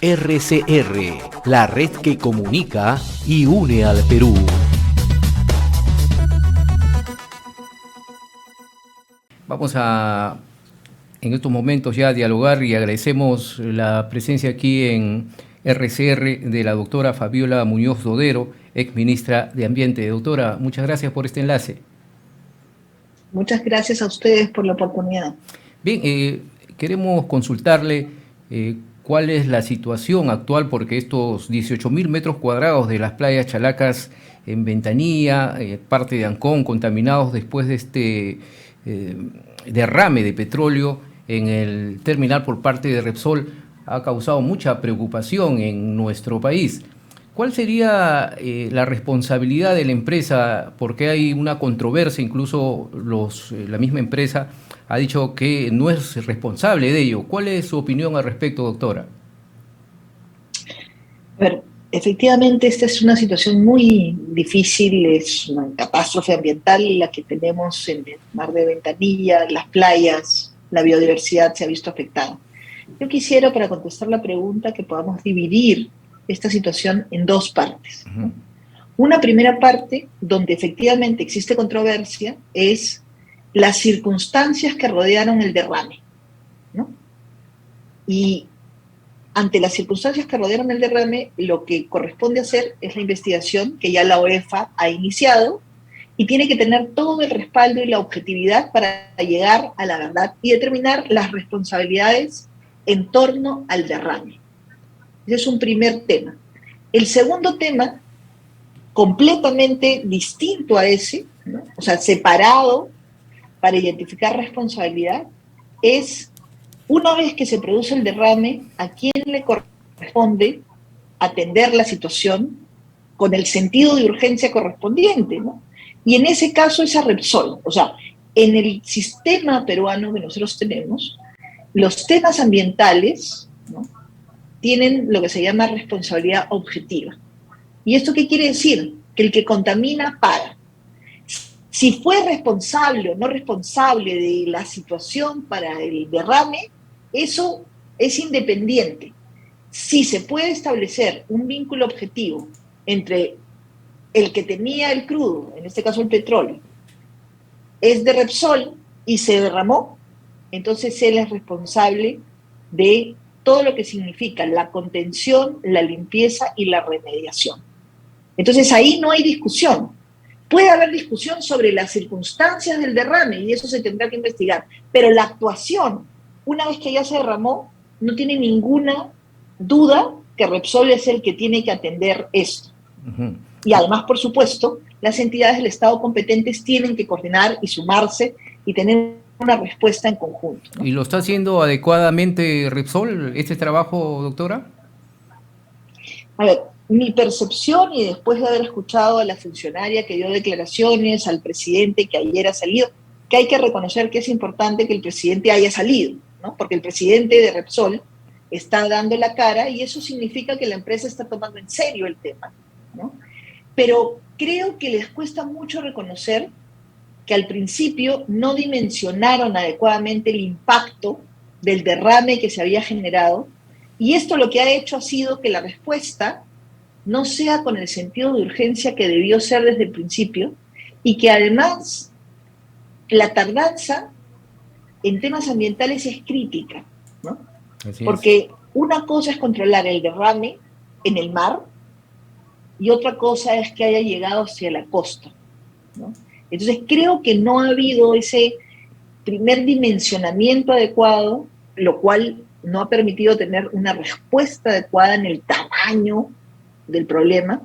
RCR, la red que comunica y une al Perú. Vamos a, en estos momentos ya, dialogar y agradecemos la presencia aquí en RCR de la doctora Fabiola Muñoz Dodero, ex ministra de Ambiente. Doctora, muchas gracias por este enlace. Muchas gracias a ustedes por la oportunidad. Bien, queremos consultarle cuál es la situación actual, porque estos 18.000 metros cuadrados de las playas Chalacas en Ventanilla, parte de Ancón, contaminados después de este derrame de petróleo en el terminal por parte de Repsol, ha causado mucha preocupación en nuestro país. ¿Cuál sería la responsabilidad de la empresa? Porque hay una controversia, incluso la misma empresa ha dicho que no es responsable de ello. ¿Cuál es su opinión al respecto, doctora? A ver, efectivamente esta es una situación muy difícil, es una catástrofe ambiental la que tenemos en el mar de Ventanilla, las playas, la biodiversidad se ha visto afectada. Yo quisiera, para contestar la pregunta, que podamos dividir esta situación en dos partes, ¿no? Una primera parte, donde efectivamente existe controversia, es las circunstancias que rodearon el derrame, ¿no? Y ante las circunstancias que rodearon el derrame, lo que corresponde hacer es la investigación que ya la OEFA ha iniciado y tiene que tener todo el respaldo y la objetividad para llegar a la verdad y determinar las responsabilidades en torno al derrame. Ese es un primer tema. El segundo tema, completamente distinto a ese, ¿no? O sea, separado para identificar responsabilidad, es una vez que se produce el derrame, ¿a quién le corresponde atender la situación con el sentido de urgencia correspondiente, ¿no? Y en ese caso es a Repsol. O sea, en el sistema peruano que nosotros tenemos, los temas ambientales, ¿no?, tienen lo que se llama responsabilidad objetiva. ¿Y esto qué quiere decir? Que el que contamina paga. Si fue responsable o no responsable de la situación para el derrame, eso es independiente. Si se puede establecer un vínculo objetivo entre el que tenía el crudo, en este caso el petróleo, es de Repsol y se derramó, entonces él es responsable de todo lo que significa la contención, la limpieza y la remediación. Entonces ahí no hay discusión. Puede haber discusión sobre las circunstancias del derrame y eso se tendrá que investigar, pero la actuación, una vez que ya se derramó, no tiene ninguna duda que Repsol es el que tiene que atender esto. Y además, por supuesto, las entidades del Estado competentes tienen que coordinar y sumarse y tener una respuesta en conjunto, ¿no? ¿Y lo está haciendo adecuadamente Repsol este trabajo, doctora? A ver, mi percepción, y después de haber escuchado a la funcionaria que dio declaraciones, al presidente que ayer ha salido, que hay que reconocer que es importante que el presidente haya salido, ¿no? Porque el presidente de Repsol está dando la cara y eso significa que la empresa está tomando en serio el tema, ¿no? Pero creo que les cuesta mucho reconocer que al principio no dimensionaron adecuadamente el impacto del derrame que se había generado, y esto lo que ha hecho ha sido que la respuesta no sea con el sentido de urgencia que debió ser desde el principio, y que además la tardanza en temas ambientales es crítica, ¿no? Así es. Porque una cosa es controlar el derrame en el mar y otra cosa es que haya llegado hacia la costa, ¿no? Entonces creo que no ha habido ese primer dimensionamiento adecuado, lo cual no ha permitido tener una respuesta adecuada en el tamaño del problema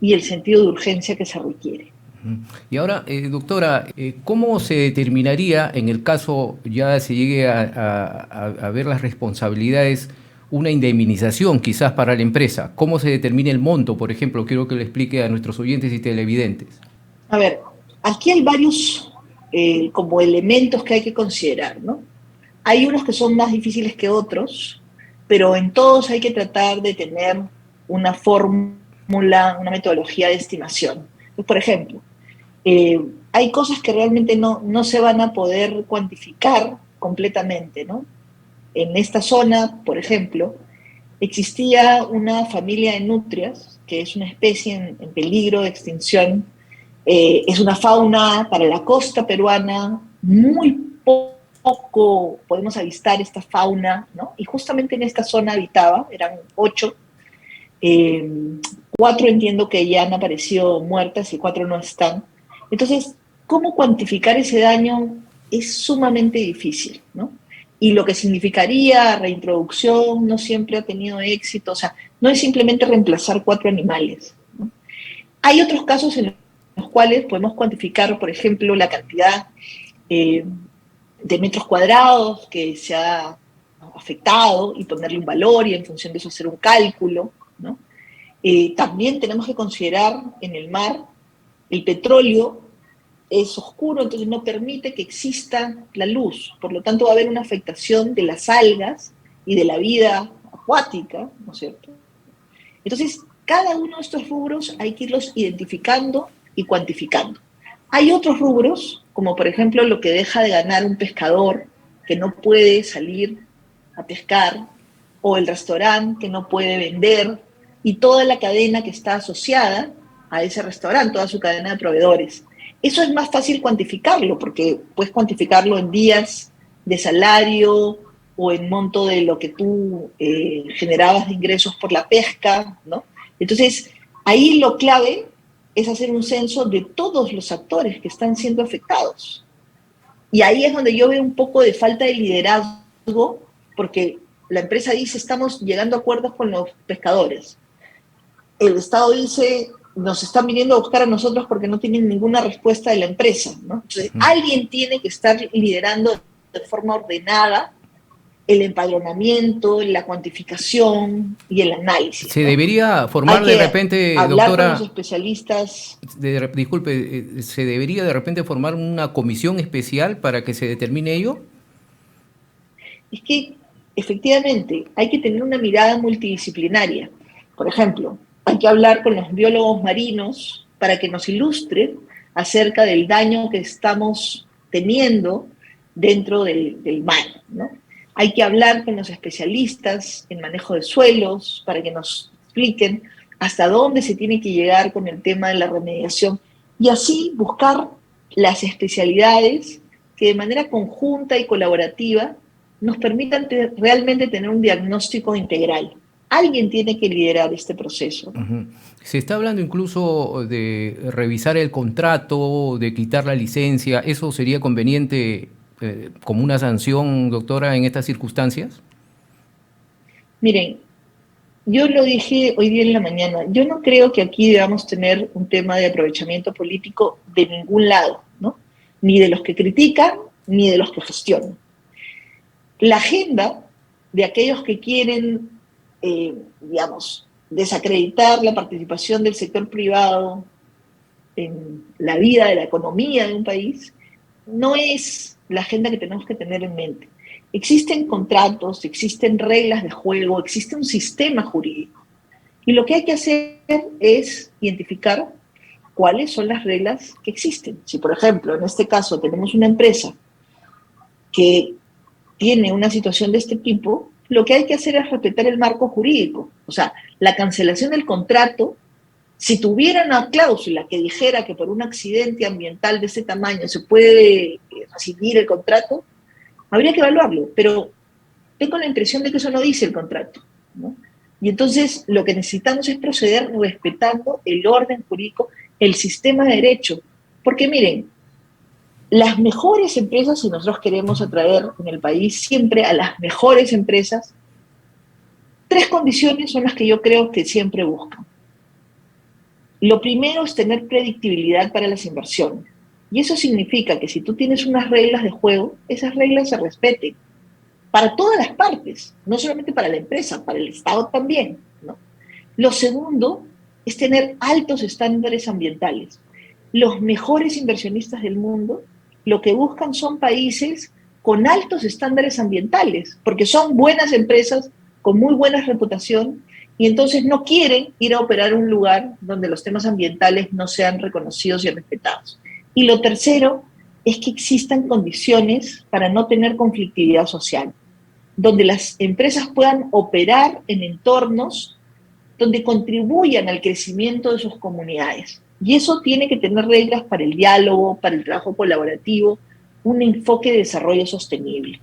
y el sentido de urgencia que se requiere. Y ahora, doctora, ¿cómo se determinaría en el caso ya se llegue a ver las responsabilidades, una indemnización quizás para la empresa? ¿Cómo se determina el monto, por ejemplo? Quiero que le explique a nuestros oyentes y televidentes. A ver, aquí hay varios como elementos que hay que considerar, ¿no? Hay unos que son más difíciles que otros, pero en todos hay que tratar de tener una fórmula, una metodología de estimación. Pues, por ejemplo, hay cosas que realmente no se van a poder cuantificar completamente, ¿no? En esta zona, por ejemplo, existía una familia de nutrias, que es una especie en peligro de extinción. Es una fauna para la costa peruana, muy poco podemos avistar esta fauna, ¿no? Y justamente en esta zona habitaba, eran 8, 4 entiendo que ya han aparecido muertas y 4 no están. Entonces, ¿cómo cuantificar ese daño? Es sumamente difícil, ¿no? Y lo que significaría reintroducción no siempre ha tenido éxito, o sea, no es simplemente reemplazar 4 animales, ¿no? Hay otros casos en los cuales podemos cuantificar, por ejemplo, la cantidad eh, de metros cuadrados que se ha afectado y ponerle un valor y en función de eso hacer un cálculo, ¿no? También tenemos que considerar en el mar el petróleo es oscuro, entonces no permite que exista la luz, por lo tanto va a haber una afectación de las algas y de la vida acuática, ¿no es cierto? Entonces, cada uno de estos rubros hay que irlos identificando y cuantificando. Hay otros rubros, como por ejemplo lo que deja de ganar un pescador que no puede salir a pescar, o el restaurante que no puede vender, y toda la cadena que está asociada a ese restaurante, toda su cadena de proveedores. Eso es más fácil cuantificarlo, porque puedes cuantificarlo en días de salario o en monto de lo que tú generabas de ingresos por la pesca, ¿no? Entonces, ahí lo clave es hacer un censo de todos los actores que están siendo afectados. Y ahí es donde yo veo un poco de falta de liderazgo, porque la empresa dice, estamos llegando a acuerdos con los pescadores. El Estado dice, nos están viniendo a buscar a nosotros porque no tienen ninguna respuesta de la empresa, ¿no? Entonces, alguien tiene que estar liderando de forma ordenada el empadronamiento, la cuantificación y el análisis, Se ¿no? debería Hay formar de que repente, hablar con los doctora, especialistas. disculpe, se debería de repente formar una comisión especial para que se determine ello. Es que efectivamente hay que tener una mirada multidisciplinaria. Por ejemplo, hay que hablar con los biólogos marinos para que nos ilustren acerca del daño que estamos teniendo dentro del mar, ¿no? Hay que hablar con los especialistas en manejo de suelos para que nos expliquen hasta dónde se tiene que llegar con el tema de la remediación y así buscar las especialidades que de manera conjunta y colaborativa nos permitan realmente tener un diagnóstico integral. Alguien tiene que liderar este proceso, ¿no? Se está hablando incluso de revisar el contrato, de quitar la licencia. ¿Eso sería conveniente como una sanción, doctora, en estas circunstancias? Miren, yo lo dije hoy día en la mañana, yo no creo que aquí debamos tener un tema de aprovechamiento político de ningún lado, ¿no? Ni de los que critican, ni de los que gestionan. La agenda de aquellos que quieren, digamos, desacreditar la participación del sector privado en la vida de la economía de un país, no es la agenda que tenemos que tener en mente. Existen contratos, existen reglas de juego, existe un sistema jurídico. Y lo que hay que hacer es identificar cuáles son las reglas que existen. Si, por ejemplo, en este caso tenemos una empresa que tiene una situación de este tipo, lo que hay que hacer es respetar el marco jurídico. O sea, la cancelación del contrato, si tuviera una cláusula que dijera que por un accidente ambiental de ese tamaño se puede rescindir el contrato, habría que evaluarlo, pero tengo la impresión de que eso no dice el contrato, ¿no? Y entonces lo que necesitamos es proceder respetando el orden jurídico, el sistema de derecho. Porque miren, las mejores empresas, si nosotros queremos atraer en el país siempre a las mejores empresas, 3 condiciones son las que yo creo que siempre buscan. Lo primero es tener predictibilidad para las inversiones. Y eso significa que si tú tienes unas reglas de juego, esas reglas se respeten para todas las partes, no solamente para la empresa, para el Estado también, ¿no? Lo segundo es tener altos estándares ambientales. Los mejores inversionistas del mundo lo que buscan son países con altos estándares ambientales, porque son buenas empresas con muy buena reputación y entonces no quieren ir a operar a un lugar donde los temas ambientales no sean reconocidos y respetados. Y lo tercero es que existan condiciones para no tener conflictividad social. donde las empresas puedan operar en entornos donde contribuyan al crecimiento de sus comunidades. Y eso tiene que tener reglas para el diálogo, para el trabajo colaborativo, un enfoque de desarrollo sostenible.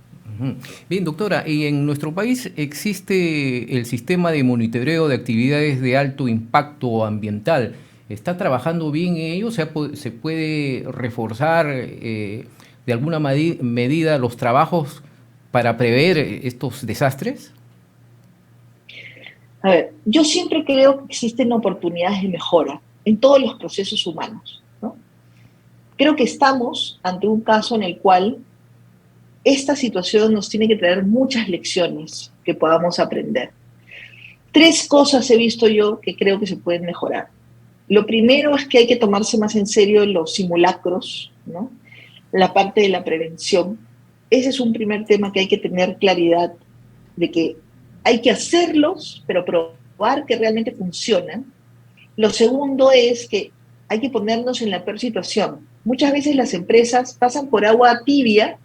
Bien, doctora, ¿y en nuestro país existe el sistema de monitoreo de actividades de alto impacto ambiental? ¿Está trabajando bien en ello? ¿Se puede reforzar de alguna medida los trabajos para prever estos desastres? A ver, yo siempre creo que existen oportunidades de mejora en todos los procesos humanos, ¿no? Creo que estamos ante un caso en el cual esta situación nos tiene que traer muchas lecciones que podamos aprender. Tres cosas he visto yo que creo que se pueden mejorar. Lo primero es que hay que tomarse más en serio los simulacros, ¿no? La parte de la prevención. Ese es un primer tema que hay que tener claridad de que hay que hacerlos, pero probar que realmente funcionan. Lo segundo es que hay que ponernos en la peor situación. Muchas veces las empresas pasan por agua tibia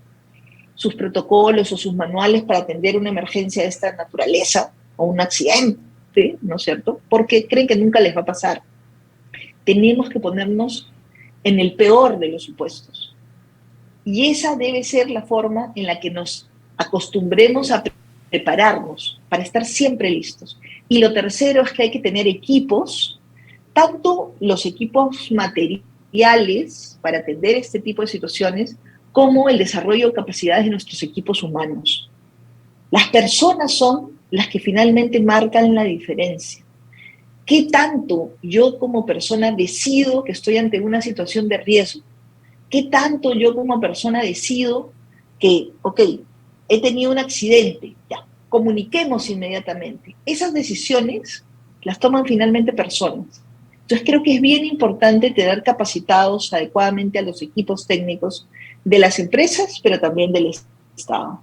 sus protocolos o sus manuales para atender una emergencia de esta naturaleza o un accidente, ¿no es cierto? Porque creen que nunca les va a pasar. Tenemos que ponernos en el peor de los supuestos. Y esa debe ser la forma en la que nos acostumbremos a prepararnos para estar siempre listos. Y lo tercero es que hay que tener equipos, tanto los equipos materiales para atender este tipo de situaciones, como el desarrollo de capacidades de nuestros equipos humanos. Las personas son las que finalmente marcan la diferencia. ¿Qué tanto yo como persona decido que estoy ante una situación de riesgo? ¿Qué tanto yo como persona decido que, ok, he tenido un accidente, ya, comuniquemos inmediatamente? Esas decisiones las toman finalmente personas. Entonces creo que es bien importante tener capacitados adecuadamente a los equipos técnicos de las empresas, pero también del Estado.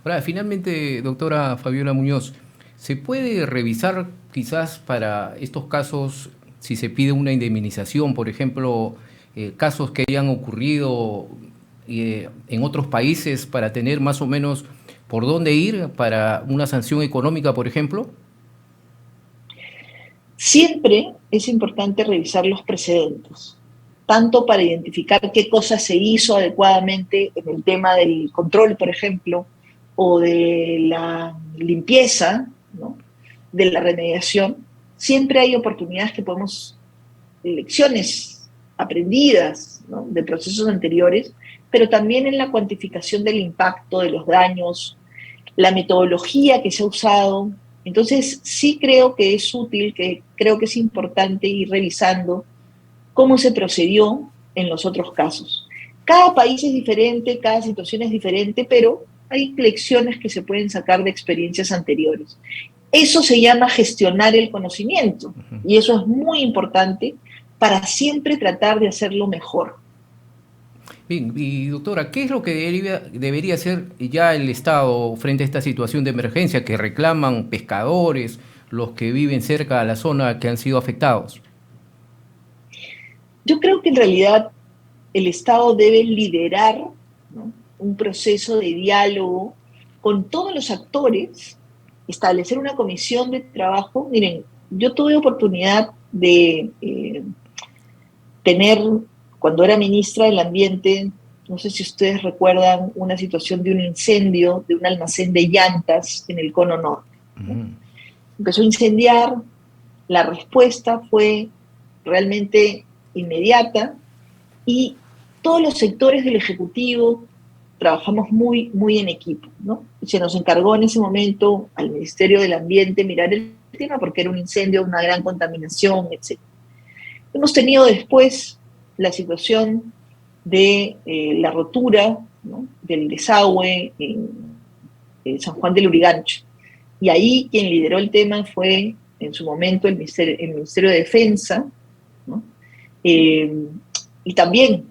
Ahora, finalmente, doctora Fabiola Muñoz, ¿se puede revisar quizás para estos casos si se pide una indemnización, por ejemplo, casos que hayan ocurrido en otros países para tener más o menos por dónde ir para una sanción económica, por ejemplo? Siempre es importante revisar los precedentes, tanto para identificar qué cosa se hizo adecuadamente en el tema del control, por ejemplo, o de la limpieza, ¿no? De la remediación. Siempre hay oportunidades que podemos, lecciones aprendidas, ¿no? De procesos anteriores, pero también en la cuantificación del impacto, de los daños, la metodología que se ha usado. Entonces, sí creo que es útil, que creo que es importante ir revisando cómo se procedió en los otros casos. Cada país es diferente, cada situación es diferente, pero hay lecciones que se pueden sacar de experiencias anteriores. Eso se llama gestionar el conocimiento y eso es muy importante para siempre tratar de hacerlo mejor. Bien, y doctora, ¿qué es lo que debería hacer ya el Estado frente a esta situación de emergencia que reclaman pescadores, los que viven cerca de la zona que han sido afectados? Yo creo que en realidad el Estado debe liderar, ¿no? Un proceso de diálogo con todos los actores, establecer una comisión de trabajo. Miren, yo tuve oportunidad de tener, cuando era ministra del Ambiente, no sé si ustedes recuerdan una situación de un incendio de un almacén de llantas en el Cono Norte, ¿no? Empezó a incendiar, la respuesta fue realmente inmediata y todos los sectores del Ejecutivo trabajamos muy en equipo, ¿no? Se nos encargó en ese momento al Ministerio del Ambiente mirar el tema porque era un incendio, una gran contaminación, etc. Hemos tenido después la situación de la rotura, ¿no? Del desagüe en San Juan del Lurigancho. Y ahí quien lideró el tema fue en su momento el Ministerio de Defensa, ¿no? Y también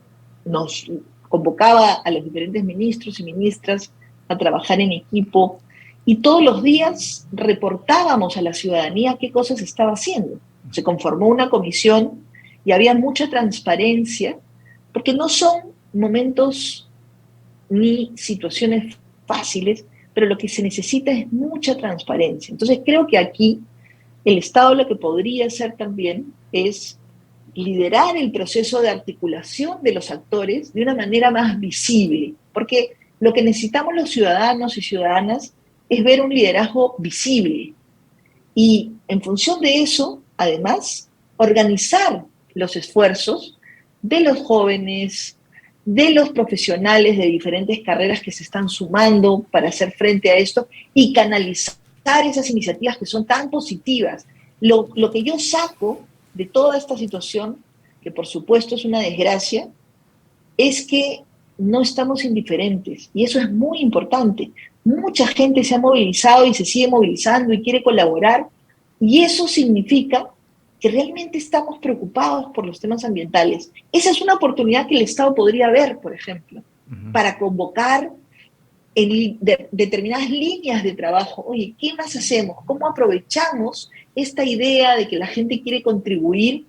nos convocaba a los diferentes ministros y ministras a trabajar en equipo y todos los días reportábamos a la ciudadanía qué cosas estaba haciendo. Se conformó una comisión y había mucha transparencia porque no son momentos ni situaciones fáciles, pero lo que se necesita es mucha transparencia. Entonces creo que aquí el Estado lo que podría hacer también es liderar el proceso de articulación de los actores de una manera más visible, porque lo que necesitamos los ciudadanos y ciudadanas es ver un liderazgo visible y en función de eso, además, organizar los esfuerzos de los jóvenes, de los profesionales de diferentes carreras que se están sumando para hacer frente a esto y canalizar esas iniciativas que son tan positivas. Lo que yo saco de toda esta situación, que por supuesto es una desgracia, es que no estamos indiferentes y eso es muy importante. Mucha gente se ha movilizado y se sigue movilizando y quiere colaborar y eso significa que realmente estamos preocupados por los temas ambientales. Esa es una oportunidad que el Estado podría ver, por ejemplo, para convocar en determinadas líneas de trabajo. Oye, ¿qué más hacemos? ¿Cómo aprovechamos esta idea de que la gente quiere contribuir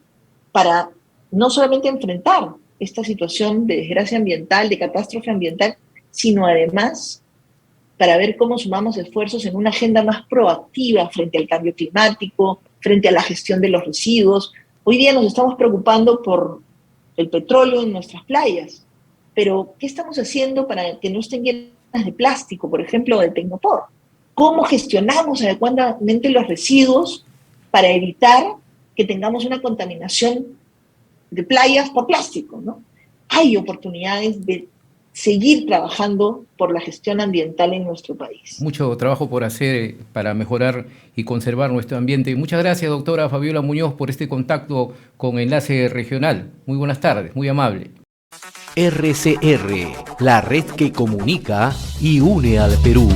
para no solamente enfrentar esta situación de desgracia ambiental, de catástrofe ambiental, sino además para ver cómo sumamos esfuerzos en una agenda más proactiva frente al cambio climático, frente a la gestión de los residuos? Hoy día nos estamos preocupando por el petróleo en nuestras playas, pero ¿qué estamos haciendo para que no estén llenas de plástico, por ejemplo, del Tecnopor? ¿Cómo gestionamos adecuadamente los residuos para evitar que tengamos una contaminación de playas por plástico, ¿no? Hay oportunidades de seguir trabajando por la gestión ambiental en nuestro país. Mucho trabajo por hacer para mejorar y conservar nuestro ambiente. Muchas gracias, doctora Fabiola Muñoz, por este contacto con Enlace Regional. Muy buenas tardes, muy amable. RCR, la red que comunica y une al Perú.